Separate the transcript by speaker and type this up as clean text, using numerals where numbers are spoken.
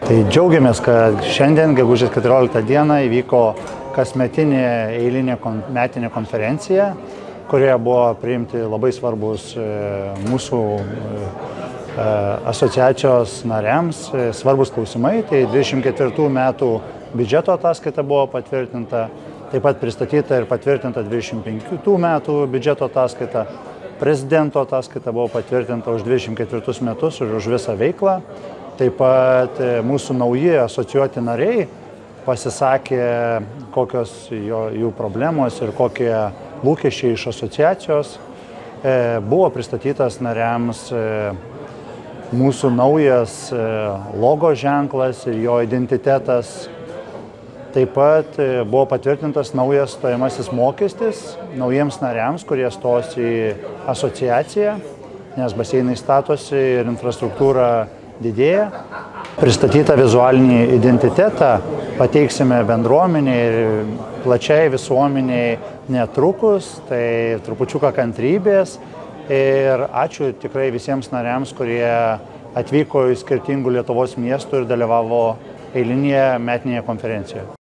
Speaker 1: Tai džiaugiamės, kad šiandien, gegužės 14 dieną, įvyko kasmetinė eilinė metinė konferencija, kurioje buvo priimti labai svarbus mūsų asociacijos nariams svarbus klausimai. Tai 24 metų biudžeto ataskaita buvo patvirtinta, taip pat pristatyta ir patvirtinta 25 metų biudžeto ataskaita. Prezidento ataskaita buvo patvirtinta už 24 metus ir už visą veiklą. Taip pat mūsų nauji asocijuoti nariai pasisakė, kokios jų problemos ir kokie lūkesčiai iš asociacijos. Buvo pristatytas nariams mūsų naujas logo ženklas ir jo identitetas. Taip pat buvo patvirtintas naujas stojamasis mokestis naujiems nariams, kurie stos į asociaciją, nes baseinai statosi ir infrastruktūra didėja. Pristatytą vizualinį identitetą pateiksime bendruomeniai ir plačiai visuomeniai netrukus, tai trupučiuką kantrybės. Ir ačiū tikrai visiems nariams, kurie atvyko iš skirtingų Lietuvos miestų ir dalyvavo eilinėje metinėje konferencijoje.